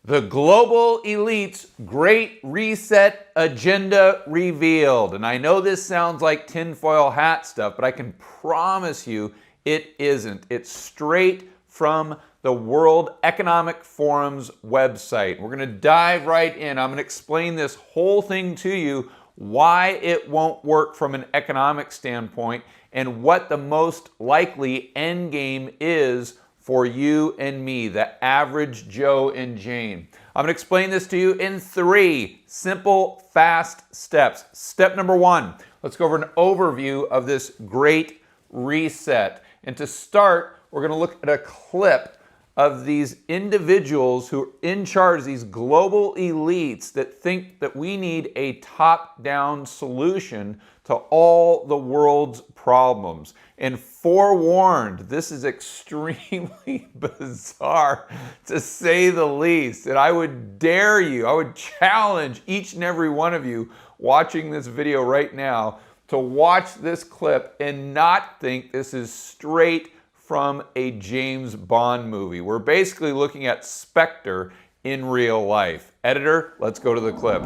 The global elite's Great Reset agenda revealed. And I know this sounds like tinfoil hat stuff, but I can promise you it isn't. It's straight from the World Economic Forum's website. We're going to dive right in. I'm going to explain this whole thing to you, why it won't work from an economic standpoint, and what the most likely end game is for you and me, the average Joe and Jane. I'm going to explain this to you in 3 simple, fast steps. Step number 1, let's go over an overview of this Great Reset. And to start, we're going to look at a clip of these individuals who are in charge, these global elites that think that we need a top-down solution to all the world's problems. And forewarned, this is extremely bizarre to say the least. And I would dare you, I would challenge each and every one of you watching this video right now to watch this clip and not think this is straight from a James Bond movie. We're basically looking at Spectre in real life. Editor, let's go to the clip.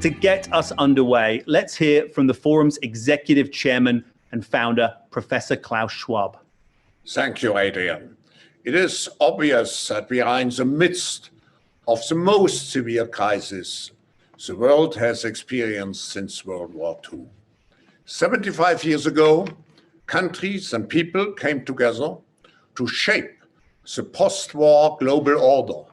To get us underway, let's hear from the forum's executive chairman and founder, Professor Klaus Schwab. Thank you, Adrian. It is obvious that we are in the midst of the most severe crisis the world has experienced since World War II. 75 years ago, countries and people came together to shape the post-war global order,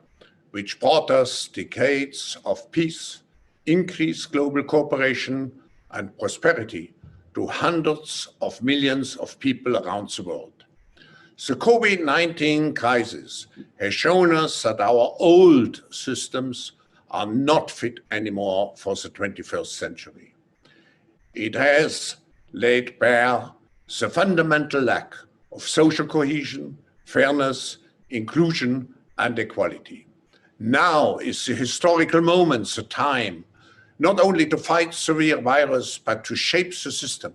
which brought us decades of peace, increased global cooperation, and prosperity to hundreds of millions of people around the world. The COVID-19 crisis has shown us that our old systems are not fit anymore for the 21st century. It has laid bare the fundamental lack of social cohesion, fairness, inclusion, and equality. Now is the historical moment, the time, not only to fight severe virus, but to shape the system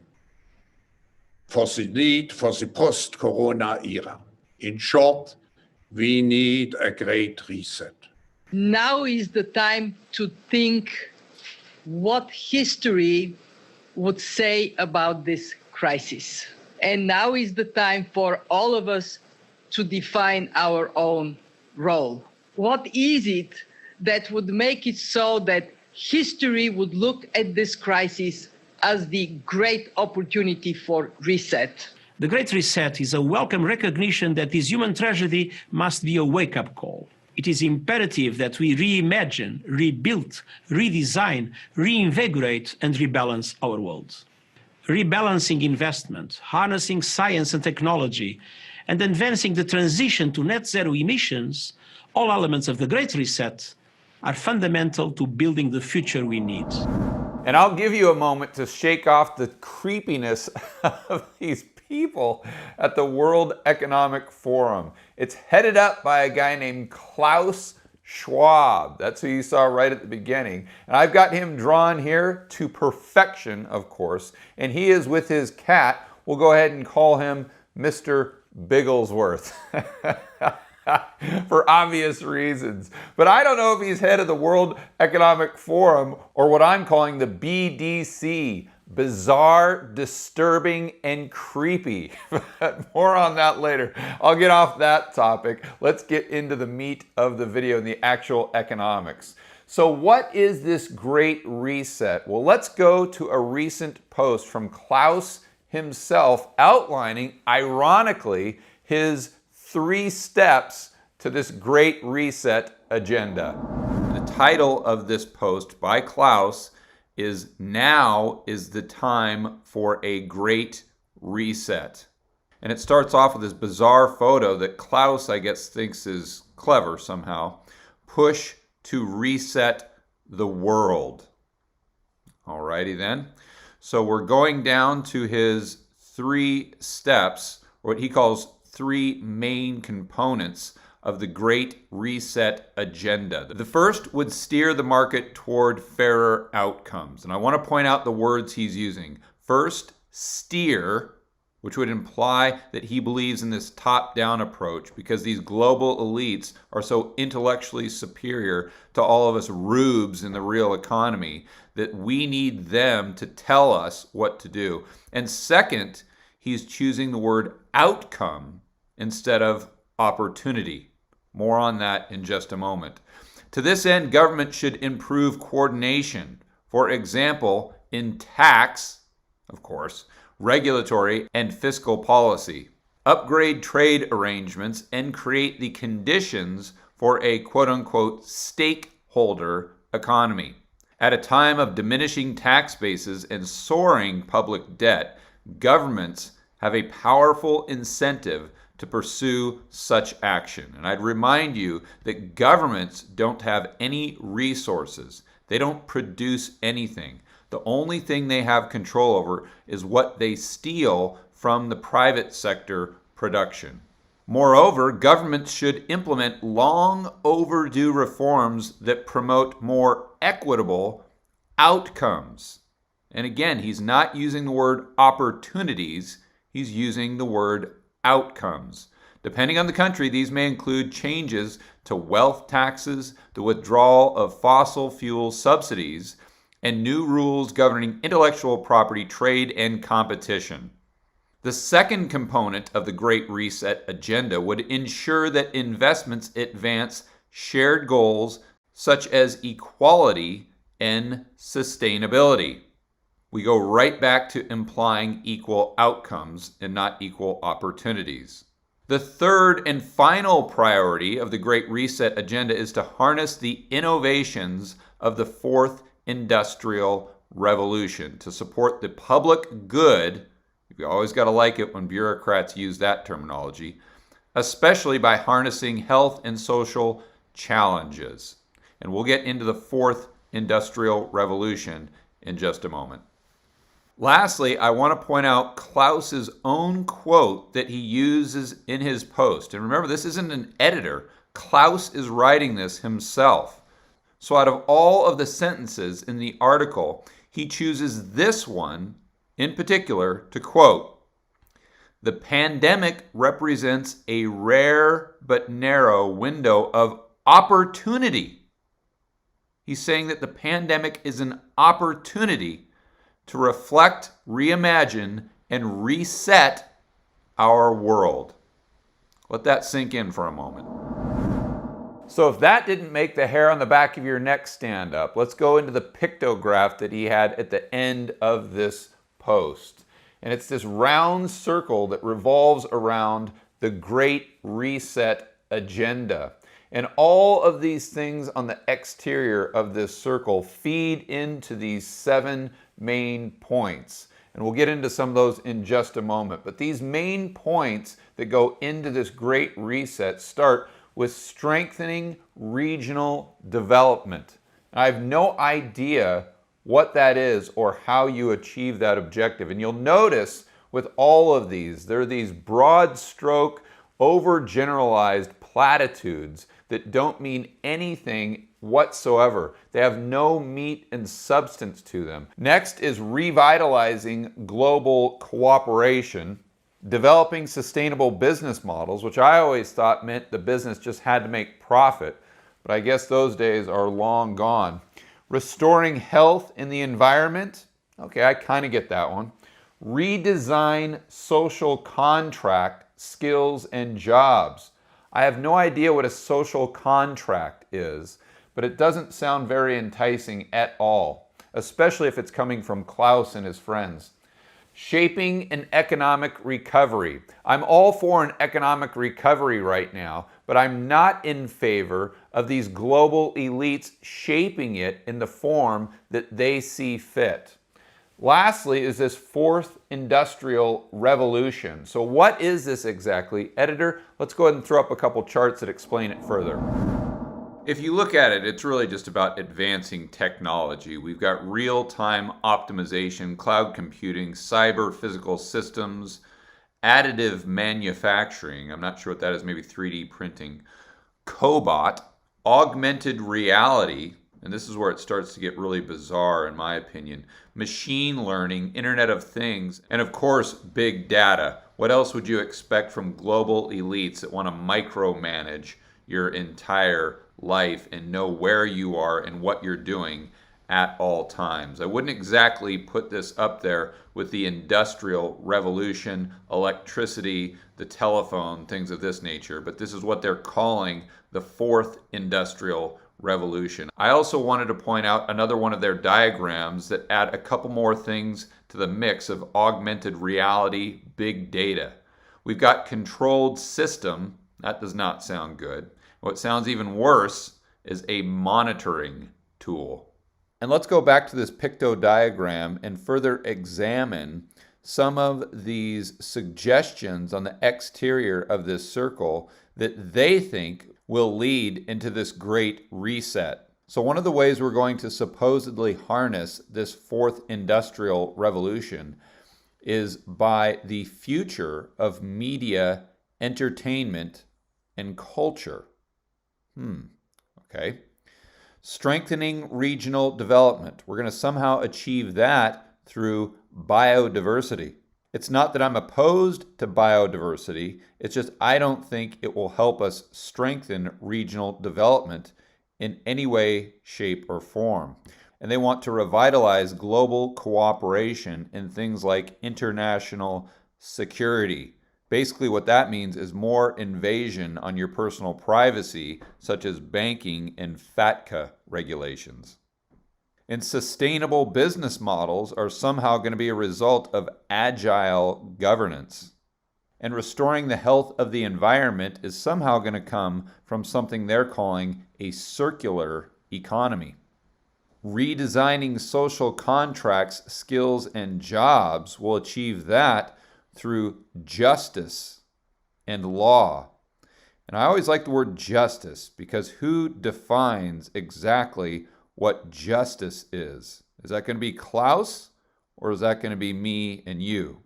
for the need for the post-corona era. In short, we need a great reset. Now is the time to think what history would say about this crisis. And now is the time for all of us to define our own role. What is it that would make it so that history would look at this crisis as the great opportunity for reset? The Great Reset is a welcome recognition that this human tragedy must be a wake-up call. It is imperative that we reimagine, rebuild, redesign, reinvigorate, and rebalance our world. Rebalancing investment, harnessing science and technology, and advancing the transition to net zero emissions, all elements of the Great Reset, are fundamental to building the future we need. And I'll give you a moment to shake off the creepiness of these people at the World Economic Forum. It's headed up by a guy named Klaus Schwab. That's who you saw right at the beginning. And I've got him drawn here to perfection, of course. And he is with his cat. We'll go ahead and call him Mr. Bigglesworth. For obvious reasons. But I don't know if he's head of the World Economic Forum or what I'm calling the BDC. Bizarre, disturbing, and creepy. More on that later. I'll get off that topic. Let's get into the meat of the video and the actual economics. So what is this Great Reset? Well, let's go to a recent post from Klaus himself outlining, ironically, his 3 steps to this Great Reset agenda. The title of this post by Klaus is "Now is the Time for a Great Reset." And it starts off with this bizarre photo that Klaus, I guess, thinks is clever somehow. Push to reset the world. Alrighty then. So we're going down to his 3 steps, or what he calls 3 main components of the Great Reset agenda. The first would steer the market toward fairer outcomes. And I want to point out the words he's using. First, steer. which would imply that he believes in this top-down approach because these global elites are so intellectually superior to all of us rubes in the real economy that we need them to tell us what to do. And second, he's choosing the word outcome instead of opportunity. More on that in just a moment. To this end, government should improve coordination. For example, in tax, of course, regulatory and fiscal policy. Upgrade trade arrangements and create the conditions for a quote-unquote stakeholder economy. At a time of diminishing tax bases and soaring public debt, governments have a powerful incentive to pursue such action. And I'd remind you that governments don't have any resources. They don't produce anything. The only thing they have control over is what they steal from the private sector production. Moreover, governments should implement long overdue reforms that promote more equitable outcomes. And again, he's not using the word opportunities, he's using the word outcomes. Depending on the country, these may include changes to wealth taxes, the withdrawal of fossil fuel subsidies, and new rules governing intellectual property, trade, and competition. The second component of the Great Reset agenda would ensure that investments advance shared goals such as equality and sustainability. We go right back to implying equal outcomes and not equal opportunities. The third and final priority of the Great Reset agenda is to harness the innovations of the fourth industrial revolution to support the public good. You always got to like it when bureaucrats use that terminology, especially by harnessing health and social challenges. And we'll get into the fourth industrial revolution in just a moment. Lastly, I want to point out Klaus's own quote that he uses in his post. And remember, this isn't an editor. Klaus is writing this himself. So out of all of the sentences in the article, he chooses this one in particular to quote, "The pandemic represents a rare but narrow window of opportunity." He's saying that the pandemic is an opportunity to reflect, reimagine, and reset our world. Let that sink in for a moment. So if that didn't make the hair on the back of your neck stand up, let's go into the pictograph that he had at the end of this post. And it's this round circle that revolves around the Great Reset agenda. And all of these things on the exterior of this circle feed into these 7 main points. And we'll get into some of those in just a moment. But these main points that go into this Great Reset start with strengthening regional development. I have no idea what that is or how you achieve that objective. And you'll notice with all of these, there are these broad stroke, overgeneralized platitudes that don't mean anything whatsoever. They have no meat and substance to them. Next is revitalizing global cooperation. Developing sustainable business models, which I always thought meant the business just had to make profit, but I guess those days are long gone. Restoring health in the environment. Okay, I kind of get that one. Redesign social contract, skills, and jobs. I have no idea what a social contract is, but it doesn't sound very enticing at all, especially if it's coming from Klaus and his friends. Shaping an economic recovery. I'm all for an economic recovery right now, but I'm not in favor of these global elites shaping it in the form that they see fit. Lastly is this fourth industrial revolution. So what is this exactly? Editor, let's go ahead and throw up a couple charts that explain it further. If you look at it, it's really just about advancing technology. We've got real-time optimization, cloud computing, cyber physical systems, additive manufacturing, I'm not sure what that is, maybe 3D printing, cobot, augmented reality, and this is where it starts to get really bizarre in my opinion, machine learning, Internet of Things, and of course, big data. What else would you expect from global elites that want to micromanage your entire life and know where you are and what you're doing at all times? I wouldn't exactly put this up there with the Industrial Revolution, electricity, the telephone, things of this nature, but this is what they're calling the fourth industrial revolution. I also wanted to point out another one of their diagrams that add a couple more things to the mix of augmented reality, big data. We've got controlled system. That does not sound good. What sounds even worse is a monitoring tool. And let's go back to this picto diagram and further examine some of these suggestions on the exterior of this circle that they think will lead into this great reset. So one of the ways we're going to supposedly harness this fourth industrial revolution is by the future of media, entertainment, and culture. Okay. Strengthening regional development. We're going to somehow achieve that through biodiversity. It's not that I'm opposed to biodiversity, it's just I don't think it will help us strengthen regional development in any way, shape, or form. And they want to revitalize global cooperation in things like international security. Basically, what that means is more invasion on your personal privacy, such as banking and FATCA regulations. And sustainable business models are somehow going to be a result of agile governance. And restoring the health of the environment is somehow going to come from something they're calling a circular economy. Redesigning social contracts, skills, and jobs will achieve that through justice and law. And I always like the word justice because who defines exactly what justice is? Is that going to be Klaus or is that going to be me and you?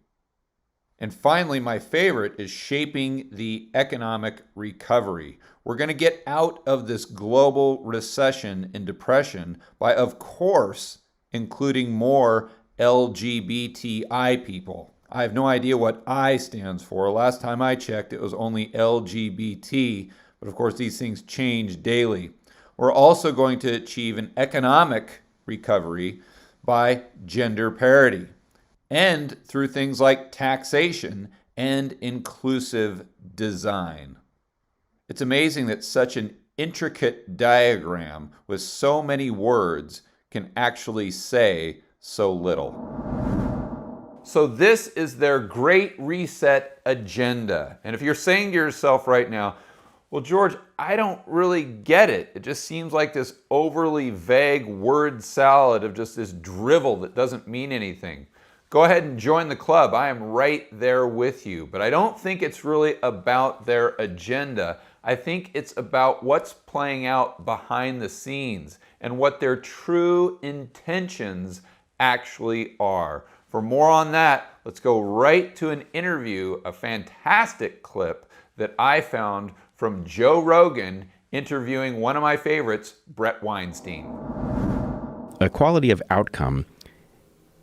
And finally, my favorite is shaping the economic recovery. We're going to get out of this global recession and depression by, of course, including more LGBTI people. I have no idea what I stands for. Last time I checked, it was only LGBT, but of course these things change daily. We're also going to achieve an economic recovery by gender parity and through things like taxation and inclusive design. It's amazing that such an intricate diagram with so many words can actually say so little. So this is their Great Reset agenda. And if you're saying to yourself right now, well, George, I don't really get it. It just seems like this overly vague word salad of just this drivel that doesn't mean anything. Go ahead and join the club. I am right there with you. But I don't think it's really about their agenda. I think it's about what's playing out behind the scenes and what their true intentions actually are. For more on that, let's go right to an interview, a fantastic clip that I found from Joe Rogan interviewing one of my favorites, Brett Weinstein. Equality of outcome,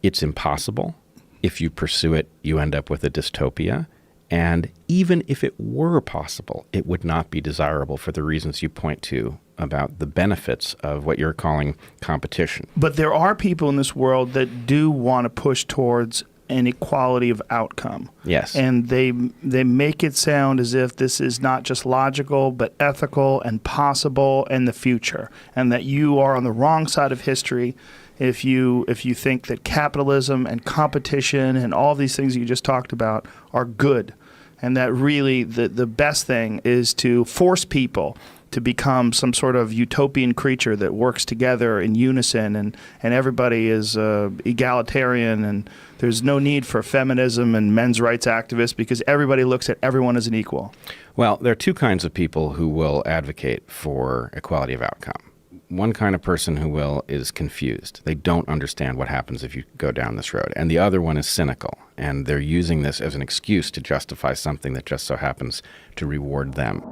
it's impossible. If you pursue it, you end up with a dystopia. And even if it were possible, it would not be desirable for the reasons you point to about the benefits of what you're calling competition. But there are people in this world that do want to push towards an equality of outcome. Yes. And they make it sound as if this is not just logical, but ethical and possible in the future, and that you are on the wrong side of history if you think that capitalism and competition and all these things you just talked about are good, and that really the best thing is to force people to become some sort of utopian creature that works together in unison, and everybody is egalitarian, and there's no need for feminism and men's rights activists because everybody looks at everyone as an equal. Well, there are two kinds of people who will advocate for equality of outcome. One kind of person who will is confused. They don't understand what happens if you go down this road. And the other one is cynical, and they're using this as an excuse to justify something that just so happens to reward them.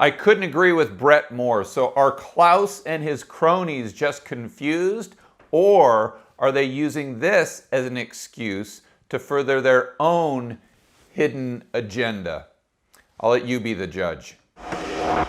I couldn't agree with Brett more. So are Klaus and his cronies just confused, or are they using this as an excuse to further their own hidden agenda? I'll let you be the judge.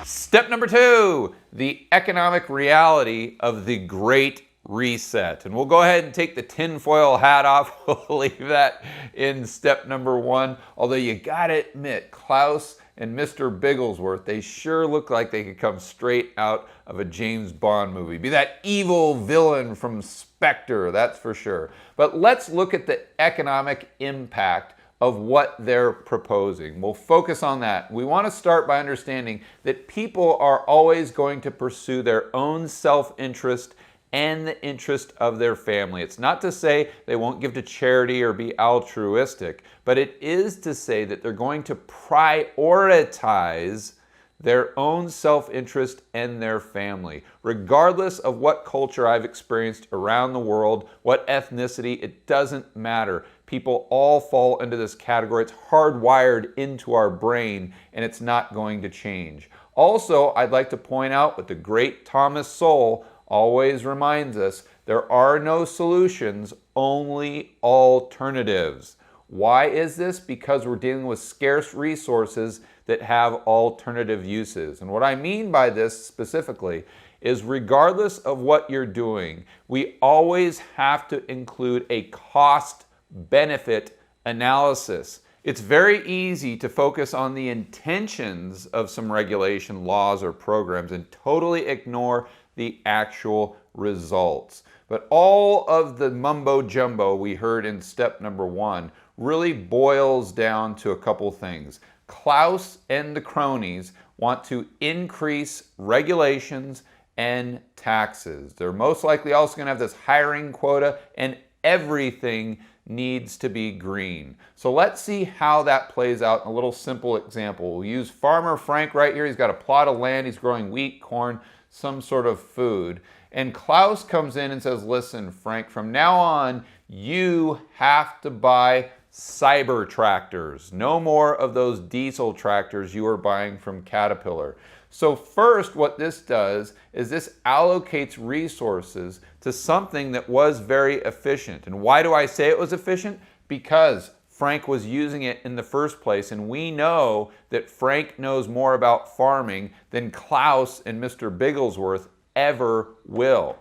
Step number 2, the economic reality of the Great Reset. And we'll go ahead and take the tinfoil hat off. We'll leave that in step number 1. Although you gotta admit, Klaus and Mr. Bigglesworth, they sure look like they could come straight out of a James Bond movie. Be that evil villain from Spectre, that's for sure. But let's look at the economic impact of what they're proposing. We'll focus on that. We want to start by understanding that people are always going to pursue their own self-interest and the interest of their family. It's not to say they won't give to charity or be altruistic, but it is to say that they're going to prioritize their own self-interest and their family. Regardless of what culture I've experienced around the world, what ethnicity, it doesn't matter. People all fall into this category. It's hardwired into our brain, and it's not going to change. Also, I'd like to point out what the great Thomas Sowell always reminds us, there are no solutions, only alternatives. Why is this? Because we're dealing with scarce resources that have alternative uses. And what I mean by this specifically is regardless of what you're doing, we always have to include a cost-benefit analysis. It's very easy to focus on the intentions of some regulation, laws, or programs and totally ignore the actual results. But all of the mumbo jumbo we heard in step number 1 really boils down to a couple things. Klaus and the cronies want to increase regulations and taxes. They're most likely also going to have this hiring quota, and everything needs to be green. So let's see how that plays out in a little simple example. We'll use Farmer Frank right here. He's got a plot of land. He's growing wheat, corn, some sort of food. And Klaus comes in and says, listen, Frank, from now on, you have to buy cyber tractors. No more of those diesel tractors you were buying from Caterpillar. So first, what this does is this allocates resources to something that was very efficient. And why do I say it was efficient? Because Frank was using it in the first place, and we know that Frank knows more about farming than Klaus and Mr. Bigglesworth ever will.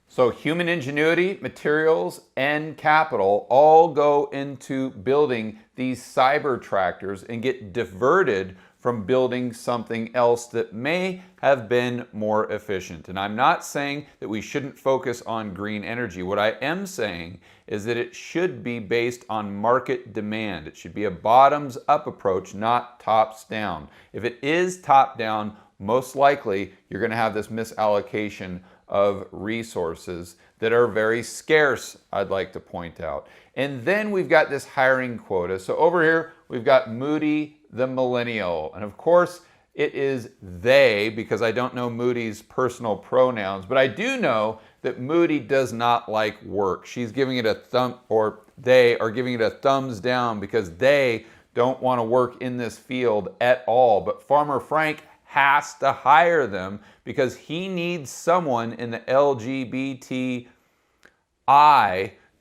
So human ingenuity, materials, and capital all go into building these cyber tractors and get diverted from building something else that may have been more efficient. And I'm not saying that we shouldn't focus on green energy. What I am saying is that it should be based on market demand. It should be a bottoms-up approach, not tops-down. If it is top-down, most likely you're going to have this misallocation of resources that are very scarce, I'd like to point out. And then we've got this hiring quota. So over here, we've got Moody the millennial. And of course, it is they, because I don't know Moody's personal pronouns, but I do know that Moody does not like work. She's giving it a thumb, or they are giving it a thumbs down because they don't want to work in this field at all. But Farmer Frank has to hire them because he needs someone in the LGBTI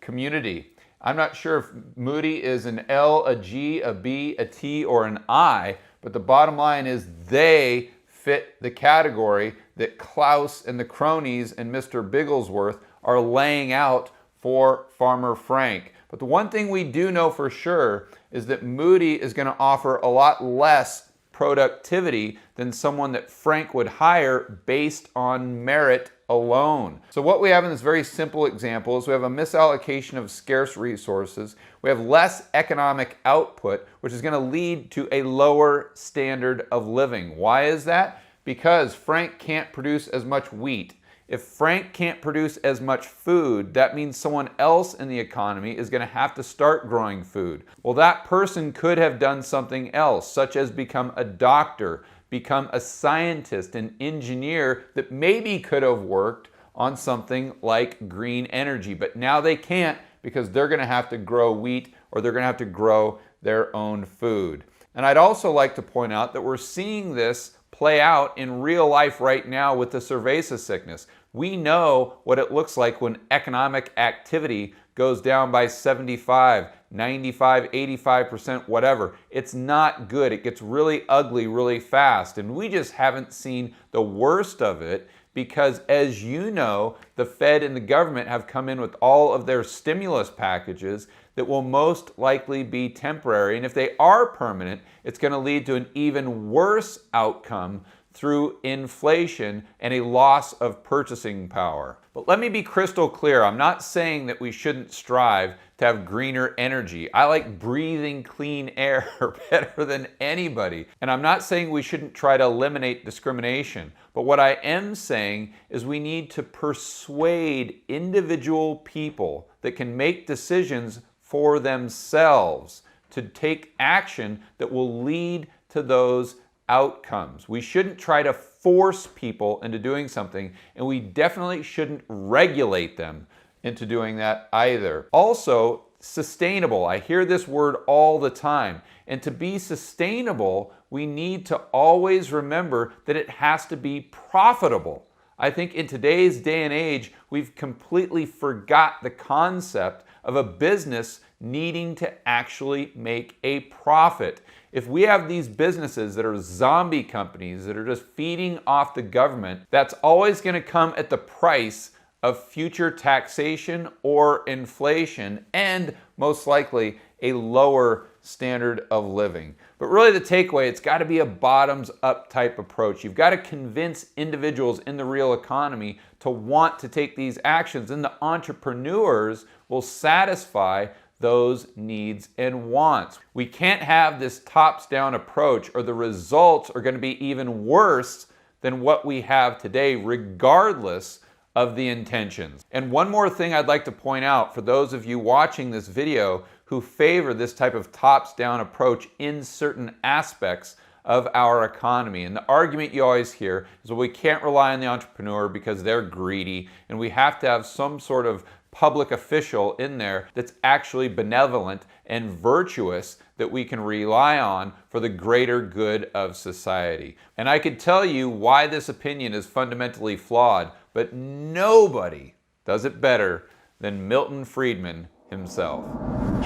community. I'm not sure if Moody is an L, a G, a B, a T, or an I, but the bottom line is they fit the category that Klaus and the cronies and Mr. Bigglesworth are laying out for Farmer Frank. But the one thing we do know for sure is that Moody is going to offer a lot less productivity than someone that Frank would hire based on merit alone. So what we have in this very simple example is we have a misallocation of scarce resources. We have less economic output, which is going to lead to a lower standard of living. Why is that? Because Frank can't produce as much wheat. If Frank can't produce as much food, that means someone else in the economy is going to have to start growing food. Well, that person could have done something else, such as become a doctor, become a scientist, an engineer that maybe could have worked on something like green energy. But now they can't because they're going to have to grow wheat or they're going to have to grow their own food. And I'd also like to point out that we're seeing this play out in real life right now with the cerveza sickness. We know what it looks like when economic activity goes down by 75, 95, 85%, whatever. It's not good. It gets really ugly really fast. And we just haven't seen the worst of it because, as you know, the Fed and the government have come in with all of their stimulus packages that will most likely be temporary. And if they are permanent, it's going to lead to an even worse outcome through inflation and a loss of purchasing power. But let me be crystal clear. I'm not saying that we shouldn't strive to have greener energy. I like breathing clean air better than anybody. And I'm not saying we shouldn't try to eliminate discrimination. But what I am saying is we need to persuade individual people that can make decisions for themselves to take action that will lead to those outcomes. We shouldn't try to force people into doing something, and we definitely shouldn't regulate them into doing that either. Also, sustainable. I hear this word all the time. And to be sustainable, we need to always remember that it has to be profitable. I think in today's day and age, we've completely forgot the concept of a business needing to actually make a profit. If we have these businesses that are zombie companies that are just feeding off the government, that's always going to come at the price of future taxation or inflation and most likely a lower standard of living. But really the takeaway, it's got to be a bottoms-up type approach. You've got to convince individuals in the real economy to want to take these actions, and the entrepreneurs will satisfy those needs and wants. We can't have this tops-down approach or the results are going to be even worse than what we have today, regardless of the intentions. And one more thing I'd like to point out for those of you watching this video who favor this type of tops-down approach in certain aspects of our economy. And the argument you always hear is, well, we can't rely on the entrepreneur because they're greedy, and we have to have some sort of public official in there that's actually benevolent and virtuous that we can rely on for the greater good of society. And I could tell you why this opinion is fundamentally flawed, but nobody does it better than Milton Friedman himself.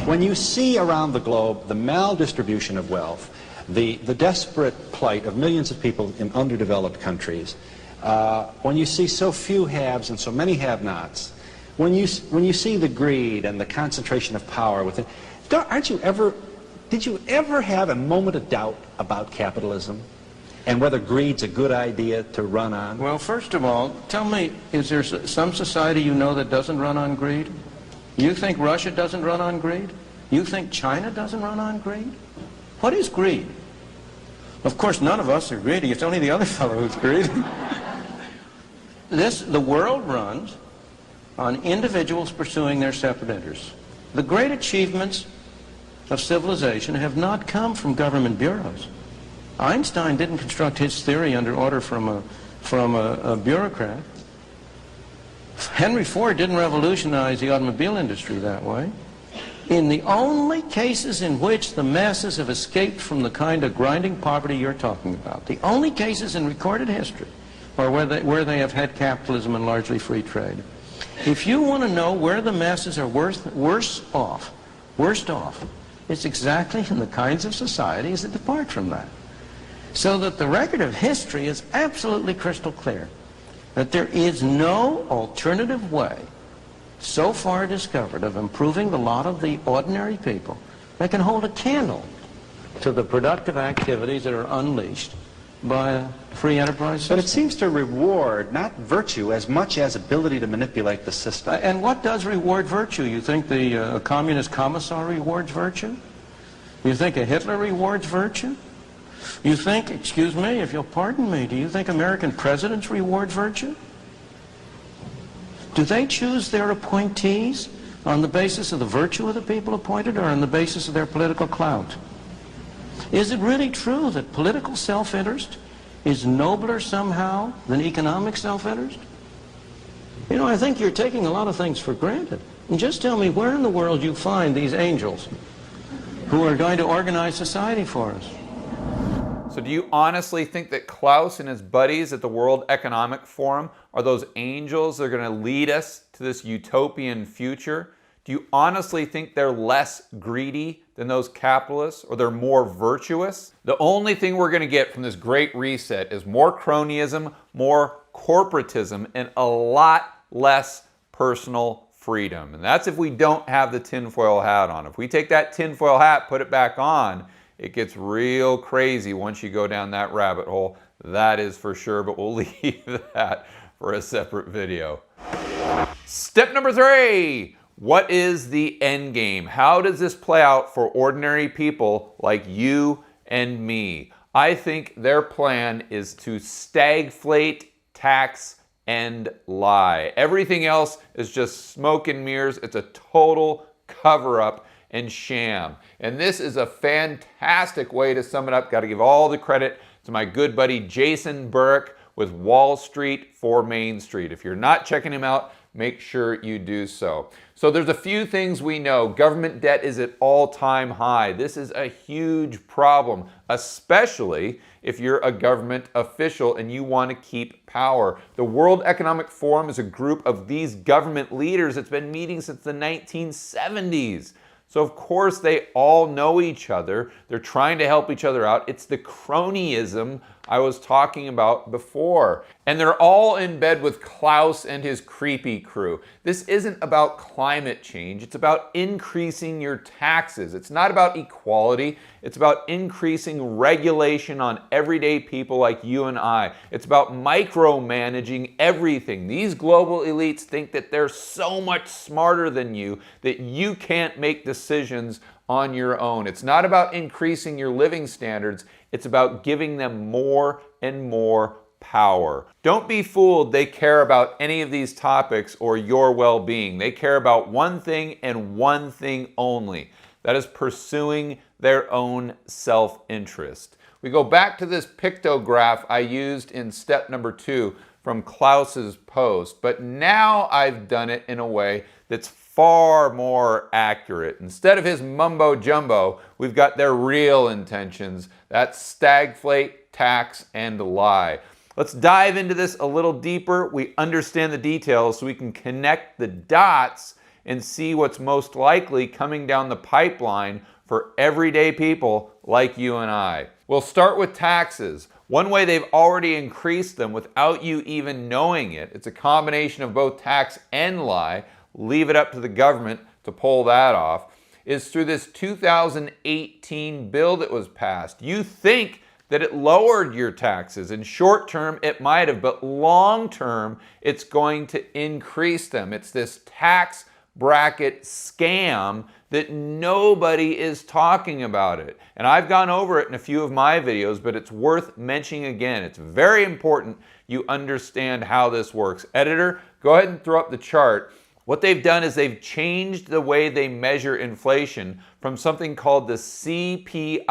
When you see around the globe the maldistribution of wealth, the desperate plight of millions of people in underdeveloped countries, when you see so few haves and so many have-nots, when you see the greed and the concentration of power within, did you ever have a moment of doubt about capitalism and whether greed's a good idea to run on? Well, first of all, tell me, is there some society you know that doesn't run on greed? You think Russia doesn't run on greed? You think China doesn't run on greed? What is greed? Of course, none of us are greedy. It's only the other fellow who's greedy. The world runs on individuals pursuing their separate interests. The great achievements of civilization have not come from government bureaus. Einstein didn't construct his theory under order from a bureaucrat. Henry Ford didn't revolutionize the automobile industry that way. In the only cases in which the masses have escaped from the kind of grinding poverty you're talking about, the only cases in recorded history are where they have had capitalism and largely free trade. If you want to know where the masses are worst off, it's exactly in the kinds of societies that depart from that. So that the record of history is absolutely crystal clear that there is no alternative way so far discovered of improving the lot of the ordinary people that can hold a candle to the productive activities that are unleashed by a free enterprise system. But it seems to reward not virtue as much as ability to manipulate the system. And what does reward virtue? You think the communist commissar rewards virtue? You think a Hitler rewards virtue? You think, excuse me, if you'll pardon me, do you think American presidents reward virtue? Do they choose their appointees on the basis of the virtue of the people appointed or on the basis of their political clout? Is it really true that political self-interest is nobler somehow than economic self-interest? You know, I think you're taking a lot of things for granted. And just tell me where in the world you find these angels who are going to organize society for us. So do you honestly think that Klaus and his buddies at the World Economic Forum are those angels that are going to lead us to this utopian future? Do you honestly think they're less greedy than those capitalists, or they're more virtuous? The only thing we're going to get from this great reset is more cronyism, more corporatism, and a lot less personal freedom. And that's if we don't have the tinfoil hat on. If we take that tinfoil hat, put it back on, it gets real crazy once you go down that rabbit hole. That is for sure, but we'll leave that for a separate video. Step number 3. What is the end game? How does this play out for ordinary people like you and me? I think their plan is to stagflate, tax, and lie. Everything else is just smoke and mirrors. It's a total cover-up and sham. And this is a fantastic way to sum it up. Got to give all the credit to my good buddy Jason Burke with Wall Street for Main Street. If you're not checking him out, make sure you do so. So there's a few things we know. Government debt is at all-time high. This is a huge problem, especially if you're a government official and you want to keep power. The World Economic Forum is a group of these government leaders that's been meeting since the 1970s. So of course they all know each other. They're trying to help each other out. It's the cronyism I was talking about before. And they're all in bed with Klaus and his creepy crew. This isn't about climate change. It's about increasing your taxes. It's not about equality. It's about increasing regulation on everyday people like you and I. It's about micromanaging everything. These global elites think that they're so much smarter than you that you can't make decisions on your own. It's not about increasing your living standards. It's about giving them more and more power. Don't be fooled. They care about any of these topics or your well-being. They care about one thing and one thing only. That is pursuing their own self-interest. We go back to this pictograph I used in step number 2 from Klaus's post, but now I've done it in a way that's far more accurate. Instead of his mumbo jumbo, we've got their real intentions. That's stagflate, tax, and lie. Let's dive into this a little deeper. We understand the details so we can connect the dots and see what's most likely coming down the pipeline for everyday people like you and I. We'll start with taxes. One way they've already increased them without you even knowing it, it's a combination of both tax and lie, leave it up to the government to pull that off, is through this 2018 bill that was passed. You think that it lowered your taxes. In short term, it might have, but long term, it's going to increase them. It's this tax bracket scam that nobody is talking about it. And I've gone over it in a few of my videos, but it's worth mentioning again. It's very important you understand how this works. Editor, go ahead and throw up the chart. What they've done is they've changed the way they measure inflation from something called the CPIU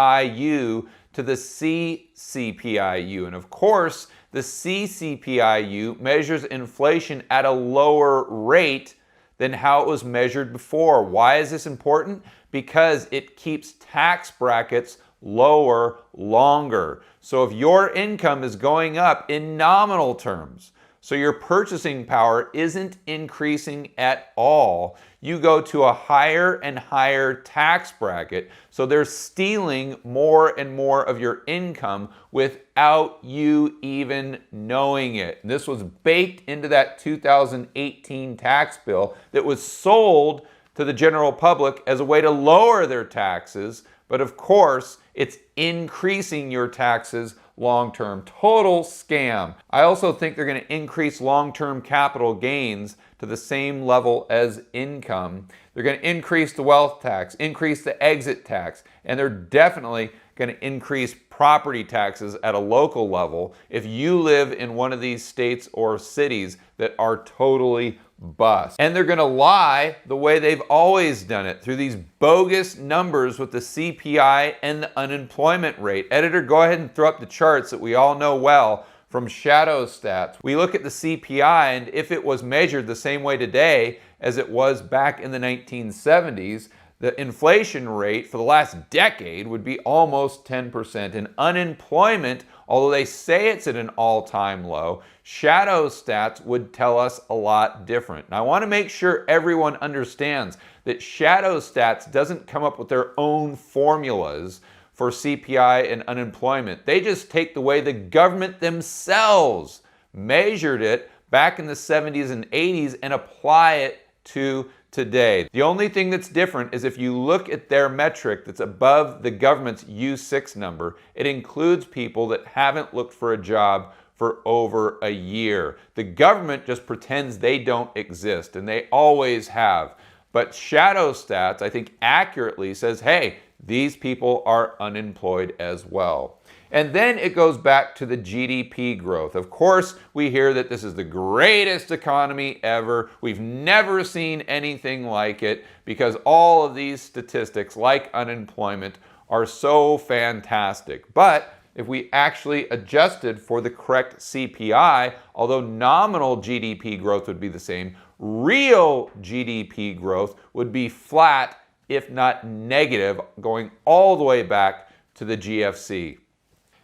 to the CCPIU. And of course, the CCPIU measures inflation at a lower rate than how it was measured before. Why is this important? Because it keeps tax brackets lower longer. So if your income is going up in nominal terms, so your purchasing power isn't increasing at all, you go to a higher and higher tax bracket. So they're stealing more and more of your income without you even knowing it. And this was baked into that 2018 tax bill that was sold to the general public as a way to lower their taxes. But of course, it's increasing your taxes long-term. Total scam. I also think they're going to increase long-term capital gains to the same level as income. They're going to increase the wealth tax, increase the exit tax, and they're definitely going to increase property taxes at a local level if you live in one of these states or cities that are totally bust. And they're going to lie the way they've always done it, through these bogus numbers with the CPI and the unemployment rate. Editor, go ahead and throw up the charts that we all know well from Shadow Stats. We look at the CPI, and if it was measured the same way today as it was back in the 1970s, the inflation rate for the last decade would be almost 10%. And unemployment, although they say it's at an all-time low, shadow stats would tell us a lot different. And I want to make sure everyone understands that shadow stats doesn't come up with their own formulas for CPI and unemployment. They just take the way the government themselves measured it back in the 70s and 80s and apply it to today. The only thing that's different is if you look at their metric that's above the government's U6 number, it includes people that haven't looked for a job for over a year. The government just pretends they don't exist, and they always have. But shadow stats, I think, accurately says, hey, these people are unemployed as well. And then it goes back to the GDP growth. Of course, we hear that this is the greatest economy ever. We've never seen anything like it because all of these statistics, like unemployment, are so fantastic. But if we actually adjusted for the correct CPI, although nominal GDP growth would be the same, real GDP growth would be flat, if not negative, going all the way back to the GFC.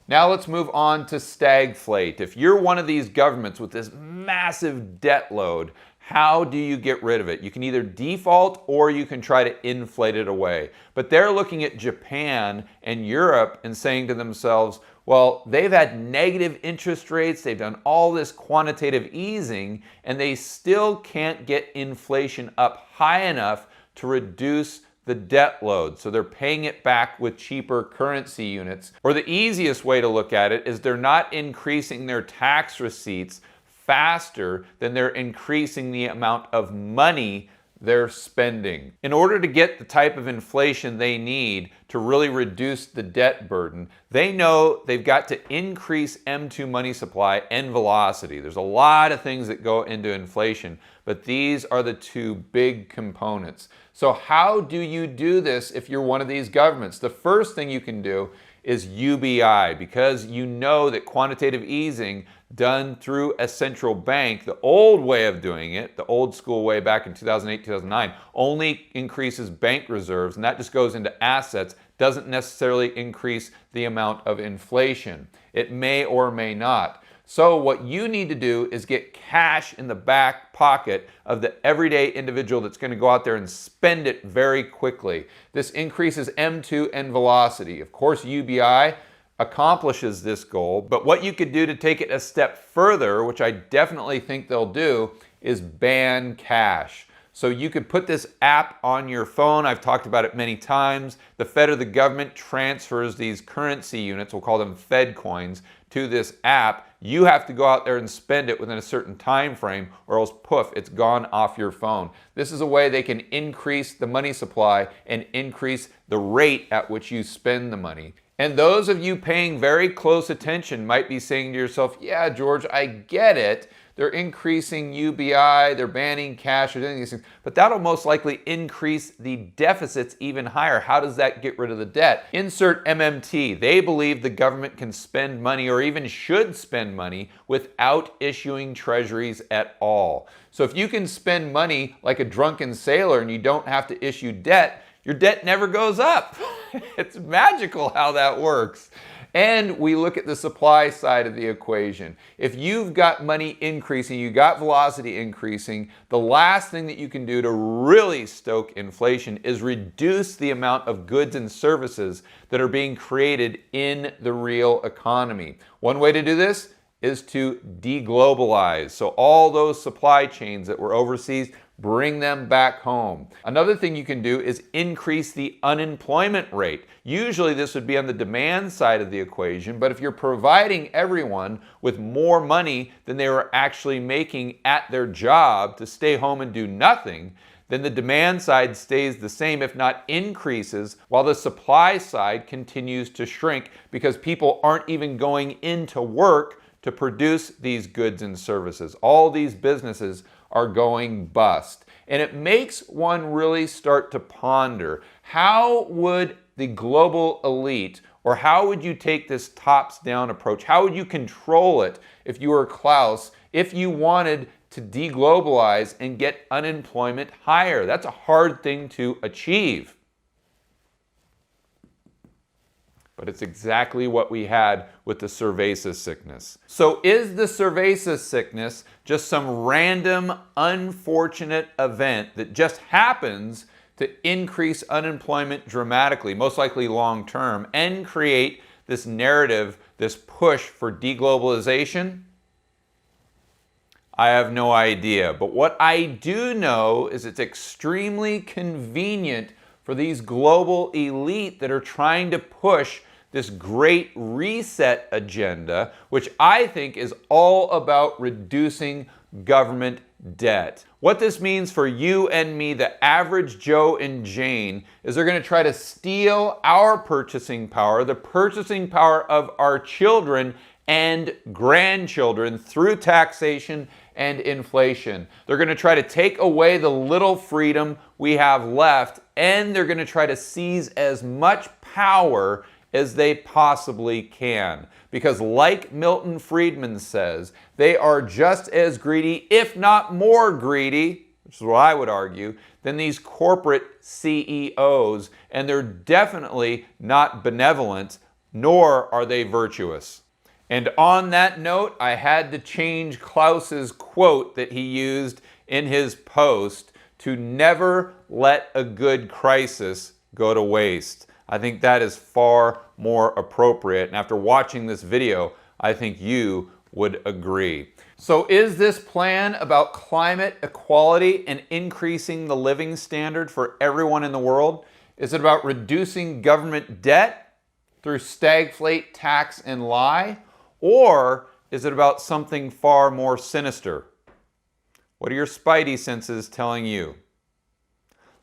Now let's move on to stagflate. If you're one of these governments with this massive debt load, how do you get rid of it? You can either default or you can try to inflate it away. But they're looking at Japan and Europe and saying to themselves, well, they've had negative interest rates, they've done all this quantitative easing, and they still can't get inflation up high enough to reduce the debt load. So they're paying it back with cheaper currency units. Or the easiest way to look at it is they're not increasing their tax receipts faster than they're increasing the amount of money they're spending. In order to get the type of inflation they need to really reduce the debt burden, they know they've got to increase M2 money supply and velocity. There's a lot of things that go into inflation, but these are the two big components. So how do you do this if you're one of these governments? The first thing you can do is UBI, because you know that quantitative easing done through a central bank, the old way of doing it, the old school way back in 2008, 2009, only increases bank reserves, and that just goes into assets, doesn't necessarily increase the amount of inflation. It may or may not. So what you need to do is get cash in the back pocket of the everyday individual that's going to go out there and spend it very quickly. This increases M2 and velocity. Of course, UBI accomplishes this goal, but what you could do to take it a step further, which I definitely think they'll do, is ban cash. So you could put this app on your phone. I've talked about it many times. The Fed or the government transfers these currency units, we'll call them Fed coins, to this app. You have to go out there and spend it within a certain time frame, or else poof, it's gone off your phone. This is a way they can increase the money supply and increase the rate at which you spend the money. And those of you paying very close attention might be saying to yourself, yeah, George, I get it. They're increasing UBI, they're banning cash, or doing these things, but that'll most likely increase the deficits even higher. How does that get rid of the debt? Insert MMT. They believe the government can spend money, or even should spend money, without issuing treasuries at all. So if you can spend money like a drunken sailor and you don't have to issue debt, your debt never goes up. It's magical how that works. And we look at the supply side of the equation. If you've got money increasing, you got velocity increasing, the last thing that you can do to really stoke inflation is reduce the amount of goods and services that are being created in the real economy. One way to do this is to deglobalize. So all those supply chains that were overseas, bring them back home. Another thing you can do is increase the unemployment rate. Usually this would be on the demand side of the equation, but if you're providing everyone with more money than they were actually making at their job to stay home and do nothing, then the demand side stays the same, if not increases, while the supply side continues to shrink because people aren't even going into work to produce these goods and services. All these businesses are going bust. And it makes one really start to ponder, how would the global elite, or how would you take this tops-down approach? How would you control it if you were Klaus, if you wanted to deglobalize and get unemployment higher? That's a hard thing to achieve. But it's exactly what we had with the cerveza sickness. So is the cerveza sickness just some random, unfortunate event that just happens to increase unemployment dramatically, most likely long term, and create this narrative, this push for deglobalization? I have no idea. But what I do know is it's extremely convenient for these global elite that are trying to push this great reset agenda, which I think is all about reducing government debt. What this means for you and me, the average Joe and Jane, is they're going to try to steal our purchasing power, the purchasing power of our children and grandchildren through taxation and inflation. They're going to try to take away the little freedom we have left, and they're going to try to seize as much power as they possibly can. Because like Milton Friedman says, they are just as greedy, if not more greedy, which is what I would argue, than these corporate CEOs, and they're definitely not benevolent, nor are they virtuous. And on that note, I had to change Klaus's quote that he used in his post to never let a good crisis go to waste. I think that is far more appropriate. And after watching this video, I think you would agree. So is this plan about climate equality and increasing the living standard for everyone in the world? Is it about reducing government debt through stagflate, tax, and lie? Or is it about something far more sinister? What are your spidey senses telling you?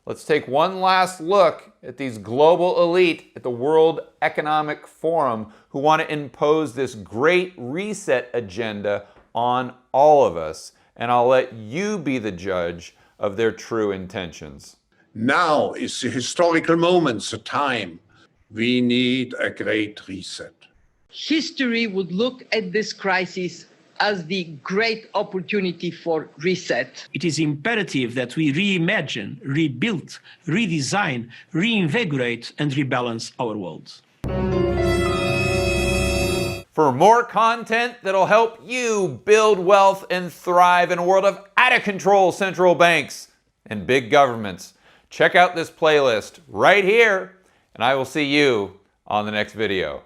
Let's take one last look at these global elite at the World Economic Forum who want to impose this great reset agenda on all of us. And I'll let you be the judge of their true intentions. Now is the historical moment, the time. We need a great reset. History would look at this crisis as the great opportunity for reset. It is imperative that we reimagine, rebuild, redesign, reinvigorate, and rebalance our world. For more content that'll help you build wealth and thrive in a world of out-of-control central banks and big governments, check out this playlist right here, and I will see you on the next video.